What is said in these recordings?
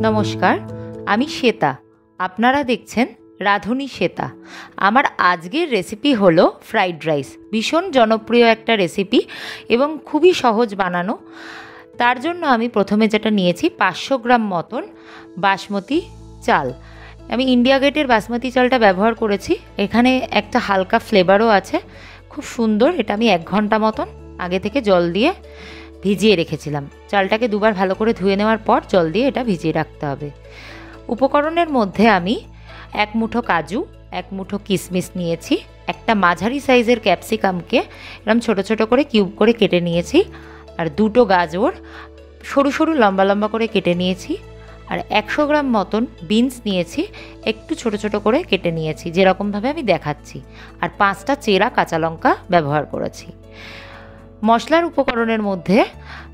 নমস্কার, আমি শ্বেতা। আপনারা দেখছেন রাঁধুনি শ্বেতা। আমার আজকের রেসিপি হলো ফ্রাইড রাইস। ভীষণ জনপ্রিয় একটা রেসিপি এবং খুবই সহজ বানানো। তার জন্য আমি প্রথমে যেটা নিয়েছি 500 গ্রাম মতন বাসমতি চাল। আমি ইন্ডিয়া গেটের বাসমতি চালটা ব্যবহার করেছি। এখানে একটা হালকা ফ্লেভারও আছে, খুব সুন্দর। এটা আমি 1 ঘন্টা মতন আগে থেকে জল দিয়ে ভিজিয়ে রেখেছিলাম। চালটাকে দুবার ভালো করে ধুয়ে নেওয়ার পর জল দিয়ে এটা ভিজিয়ে রাখতে হবে। উপকরণের মধ্যে আমি 1 মুঠো কাজু, 1 মুঠো কিশমিশ নিয়েছি, একটা মাঝারি সাইজের ক্যাপসিকামকে এরকম ছোট ছোট করে কিউব করে কেটে নিয়েছি, আর 2টো গাজর সরু সরু লম্বা লম্বা করে কেটে নিয়েছি, আর 100 গ্রাম মতন বিনস নিয়েছি, একটু ছোট ছোট করে কেটে নিয়েছি যেরকমভাবে আমি দেখাচ্ছি, আর 5টা চেরা কাঁচা লঙ্কা ব্যবহার করেছি। মশলার উপকরণের মধ্যে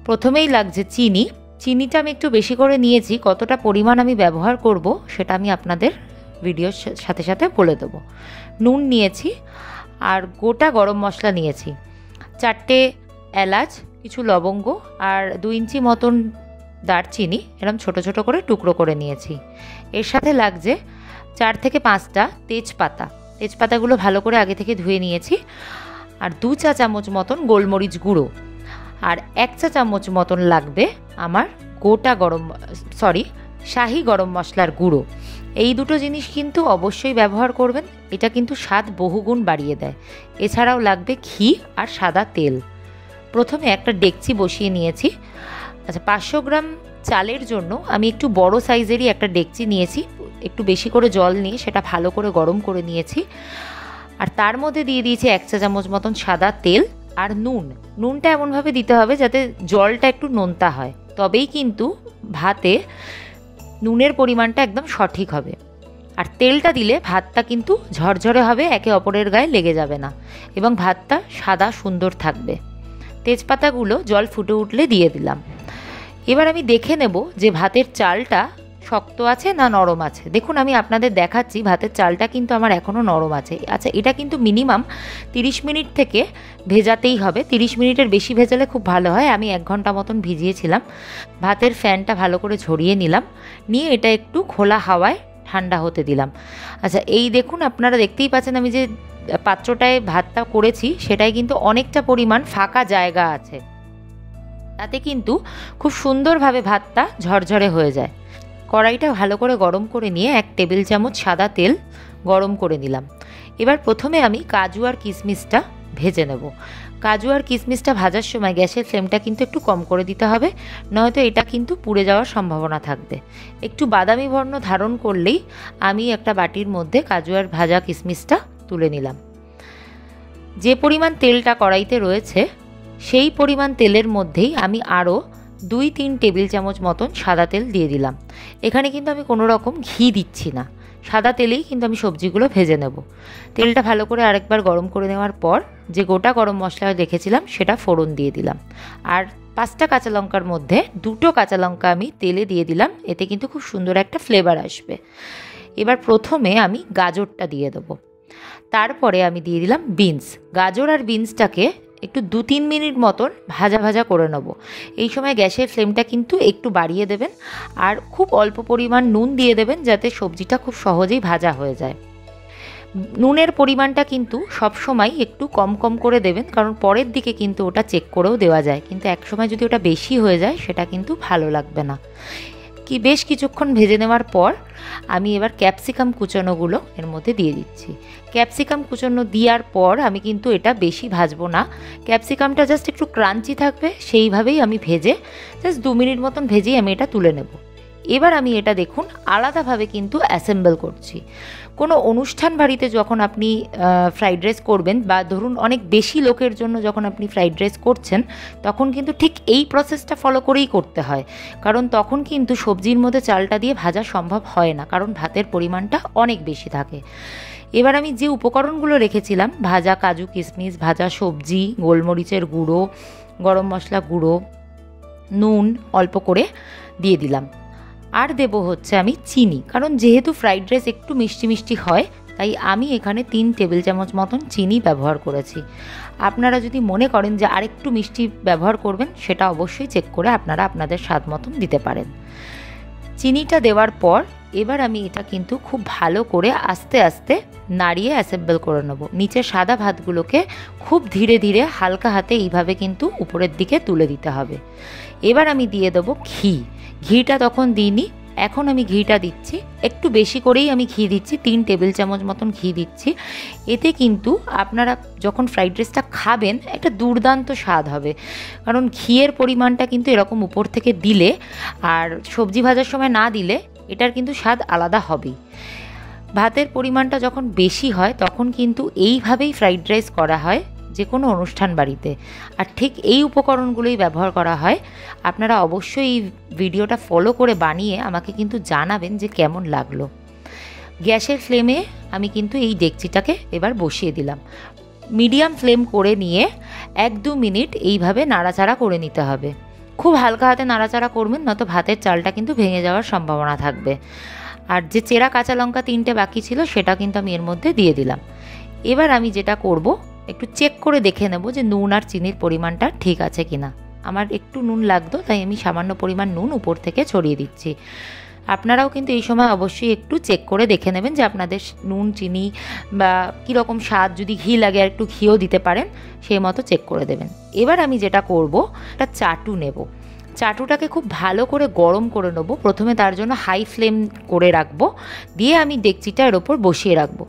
প্রথমেই লাগছে চিনি। চিনিটা আমি একটু বেশি করে নিয়েছি, কতটা পরিমাণ আমি ব্যবহার করব সেটা আমি আপনাদের ভিডিওর সাথে সাথে বলে দেবো। নুন নিয়েছি, আর গোটা গরম মশলা নিয়েছি, 4টে এলাচ, কিছু লবঙ্গ, আর 2 ইঞ্চি মতন দারচিনি এরকম ছোট ছোট করে টুকরো করে নিয়েছি। এর সাথে লাগছে 4 থেকে 5টা তেজপাতা। তেজপাতাগুলো ভালো করে আগে থেকে ধুয়ে নিয়েছি, আর 2 চা চামচ মতন গোলমরিচ গুঁড়ো, আর 1 চা চামচ মতন লাগবে আমার শাহি গরম মশলার গুঁড়ো। এই দুটো জিনিস কিন্তু অবশ্যই ব্যবহার করবেন, এটা কিন্তু স্বাদ বহুগুণ বাড়িয়ে দেয়। এছাড়াও লাগবে ঘি আর সাদা তেল। প্রথমে একটা ডেকচি বসিয়ে নিয়েছি। আচ্ছা, 500 গ্রাম চালের জন্য আমি একটু বড় সাইজেরই একটা ডেকচি নিয়েছি, একটু বেশি করে জল নিয়ে সেটা ভালো করে গরম করে নিয়েছি, আর তার মধ্যে দিয়ে দিয়েছি 1 চা চামচ মতন সাদা তেল আর নুনটা এমনভাবে দিতে হবে যাতে জলটা একটু নোনতা হয়, তবেই কিন্তু ভাতে নুনের পরিমাণটা একদম সঠিক হবে। আর তেলটা দিলে ভাতটা কিন্তু ঝরঝরে হবে, একে অপরের গায়ে লেগে যাবে না, এবং ভাতটা সাদা সুন্দর থাকবে। তেজপাতাগুলো জল ফুটে উঠলে দিয়ে দিলাম। এবার আমি দেখে নেব যে ভাতের চালটা শক্ত আছে না নরম আছে। দেখুন, আমি আপনাদের দেখাচ্ছি ভাতের চালটা কিন্তু আমার এখনও নরম আছে। আচ্ছা, এটা কিন্তু মিনিমাম 30 মিনিট থেকে ভেজাতেই হবে। 30 মিনিটের বেশি ভেজালে খুব ভালো হয়। আমি 1 ঘন্টা মতন ভিজিয়েছিলাম। ভাতের ফ্যানটা ভালো করে ঝরিয়ে নিলাম, নিয়ে এটা একটু খোলা হাওয়ায় ঠান্ডা হতে দিলাম। আচ্ছা, এই দেখুন, আপনারা দেখতেই পাচ্ছেন আমি যে পাত্রটায় ভাতটা করেছি সেটাই কিন্তু অনেকটা পরিমাণ ফাঁকা জায়গা আছে, তাতে কিন্তু খুব সুন্দরভাবে ভাতটা ঝরঝরে হয়ে যায়। কড়াইটা ভালো করে গরম করে নিয়ে 1 টেবিল চামচ সাদা তেল গরম করে নিলাম। এবার প্রথমে আমি কাজু আর কিশমিশটা ভেজে নেব। কাজু আর কিশমিশটা ভাজার সময় গ্যাসের ফ্লেমটা কিন্তু একটু কম করে দিতে হবে, নয়তো এটা কিন্তু পুড়ে যাওয়ার সম্ভাবনা থাকবে। একটু বাদামি বর্ণ ধারণ করলেই আমি একটা বাটির মধ্যে কাজু আর ভাজা কিশমিশটা তুলে নিলাম। যে পরিমাণ তেলটা কড়াইতে রয়েছে সেই পরিমাণ তেলের মধ্যেই আমি আরও 2-3 টেবিল চামচ মতন সাদা তেল দিয়ে দিলাম। এখানে কিন্তু আমি কোনো রকম ঘি দিচ্ছি না, সাদা তেলেই কিন্তু আমি সবজিগুলো ভেজে নেব। তেলটা ভালো করে আরেকবার গরম করে নেওয়ার পর যে গোটা গরম মশলা রেখেছিলাম সেটা ফোড়ন দিয়ে দিলাম, আর 5টা কাঁচা লঙ্কার মধ্যে 2টো কাঁচা লঙ্কা আমি তেলে দিয়ে দিলাম। এতে কিন্তু খুব সুন্দর একটা ফ্লেভার আসবে। এবার প্রথমে আমি গাজরটা দিয়ে দেবো, তারপরে আমি দিয়ে দিলাম বিনস। গাজর আর বিনসটাকে একটু 2-3 মিনিট মতন ভাজা ভাজা করে নেব। এই সময় গ্যাসের ফ্লেমটা কিন্তু একটু বাড়িয়ে দেবেন, আর খুব অল্প পরিমাণ নুন দিয়ে দেবেন যাতে সবজিটা খুব সহজেই ভাজা হয়ে যায়। নুনের পরিমাণটা কিন্তু সব সময় একটু কম কম করে দেবেন, কারণ পরের দিকে কিন্তু ওটা চেক করেও দেওয়া যায়, কিন্তু এক সময় যদি ওটা বেশি হয়ে যায় সেটা কিন্তু ভালো লাগবে না। বেশ কিছুক্ষণ ভেজে নেওয়ার পর আমি এবার ক্যাপসিকাম কুচানোগুলো এর মধ্যে দিয়ে দিচ্ছি। ক্যাপসিকাম কুচানো দেওয়ার পর আমি কিন্তু এটা বেশি ভাজবো না, ক্যাপসিকামটা জাস্ট একটু ক্রাঞ্চি থাকবে সেইভাবেই আমি ভেজে জাস্ট 2 মিনিট মতন ভেজেই আমি এটা তুলে নেব। এবার আমি এটা দেখুন আলাদাভাবে কিন্তু অ্যাসেম্বল করছি। কোনো অনুষ্ঠান বাড়িতে যখন আপনি ফ্রাইড রাইস করবেন, বা ধরুন অনেক বেশি লোকের জন্য যখন আপনি ফ্রাইড রাইস করছেন, তখন কিন্তু ঠিক এই প্রসেসটা ফলো করেই করতে হয়, কারণ তখন কিন্তু সবজির মধ্যে চালটা দিয়ে ভাজা সম্ভব হয় না, কারণ ভাতের পরিমাণটা অনেক বেশি থাকে। এবার আমি যে উপকরণগুলো রেখেছিলাম, ভাজা কাজু কিশমিশ, ভাজা সবজি, গোলমরিচের গুঁড়ো, গরম মশলা গুঁড়ো, নুন অল্প করে দিয়ে দিলাম, আর দেব হচ্ছে আমি চিনি, কারণ যেহেতু ফ্রাইড রাইস একটু মিষ্টি মিষ্টি হয় তাই আমি এখানে 3 টেবিল চামচ মতন চিনি ব্যবহার করেছি। আপনারা যদি মনে করেন যে আরেকটু মিষ্টি ব্যবহার করবেন সেটা অবশ্যই চেক করে আপনারা আপনাদের স্বাদ মতন দিতে পারেন। চিনিটা দেওয়ার পর এবার আমি এটা কিন্তু খুব ভালো করে আস্তে আস্তে নাড়িয়ে অ্যাসেম্বল করে নেব। নিচের সাদা ভাতগুলোকে খুব ধীরে ধীরে হালকা হাতে এইভাবে কিন্তু উপরের দিকে তুলে দিতে হবে। এবার আমি দিয়ে দেবো ঘি। ঘিটা তখন দিইনি, এখন আমি ঘিটা দিচ্ছি, একটু বেশি করেই আমি ঘি দিচ্ছি, 3 টেবিল চামচ মতন ঘি দিচ্ছি। এতে কিন্তু আপনারা যখন ফ্রাইড রাইসটা খাবেন একটা দুর্দান্ত স্বাদ হবে, কারণ ঘিয়ের পরিমাণটা কিন্তু এরকম উপর থেকে দিলে আর সবজি ভাজার সময় না দিলে এটার কিন্তু স্বাদ আলাদা হবেই। ভাতের পরিমাণটা যখন বেশি হয় তখন কিন্তু এইভাবেই ফ্রাইড রাইস করা হয় যে কোনো অনুষ্ঠান বাড়িতে, আর ঠিক এই উপকরণগুলোই ব্যবহার করা হয়। আপনারা অবশ্যই এই ভিডিওটা ফলো করে বানিয়ে আমাকে কিন্তু জানাবেন যে কেমন লাগলো। গ্যাসের ফ্লেমে আমি কিন্তু এই ডেকচিটাকে এবার বসিয়ে দিলাম। মিডিয়াম ফ্লেম করে নিয়ে 1-2 মিনিট এইভাবে নাড়াচাড়া করে নিতে হবে। খুব হালকা হাতে নাড়াচাড়া করবেন, নয়তো ভাতের চালটা কিন্তু ভেঙে যাওয়ার সম্ভাবনা থাকবে। আর যে চেরা কাঁচা লঙ্কা 3টে বাকি ছিল সেটা কিন্তু আমি এর মধ্যে দিয়ে দিলাম। এবার আমি যেটা করব, একটু চেক করে দেখে নেব যে নুন আর চিনির পরিমাণটা ঠিক আছে কিনা। আমার একটু নুন লাগতো, তাই আমি সামান্য পরিমাণ নুন উপর থেকে ছড়িয়ে দিচ্ছি। আপনারাও কিন্তু এই সময় অবশ্যই একটু চেক করে দেখে নেবেন যে আপনাদের নুন চিনি বা কীরকম স্বাদ, যদি ঘি লাগে আর একটু ঘিও দিতে পারেন, সেই মতো চেক করে দেবেন। এবার আমি যেটা করব, একটা চাটু নেব। চাটুটাকে খুব ভালো করে গরম করে নেব। প্রথমে তার জন্য হাই ফ্লেম করে রাখবো, দিয়ে আমি ডেকচিটা এর ওপর বসিয়ে রাখবো।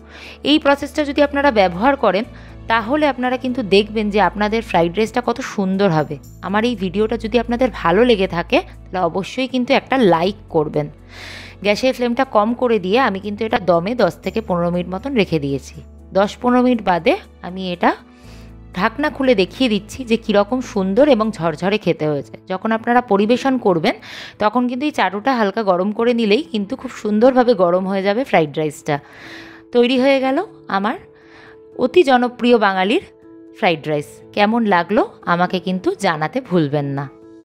এই প্রসেসটা যদি আপনারা ব্যবহার করেন তাহলে আপনারা কিন্তু দেখবেন যে আপনাদের ফ্রাইড রাইসটা কত সুন্দর হবে। আমার এই ভিডিওটা যদি আপনাদের ভালো লেগে থাকে তাহলে অবশ্যই কিন্তু একটা লাইক করবেন। গ্যাসের ফ্লেমটা কম করে দিয়ে আমি কিন্তু এটা দমে 10 থেকে 15 মিনিট মতন রেখে দিয়েছি। 10-15 মিনিট বাদে আমি এটা ঢাকনা খুলে দেখিয়ে দিচ্ছি যে কীরকম সুন্দর এবং ঝরঝরে খেতে হয়েছে। যখন আপনারা পরিবেশন করবেন তখন কিন্তু এই চাটুটা হালকা গরম করে নিলেই কিন্তু খুব সুন্দরভাবে গরম হয়ে যাবে ফ্রাইড রাইসটা। তৈরি হয়ে গেল আমার অতি জনপ্রিয় বাঙালির ফ্রাইড রাইস। কেমন লাগলো আমাকে কিন্তু জানাতে ভুলবেন না।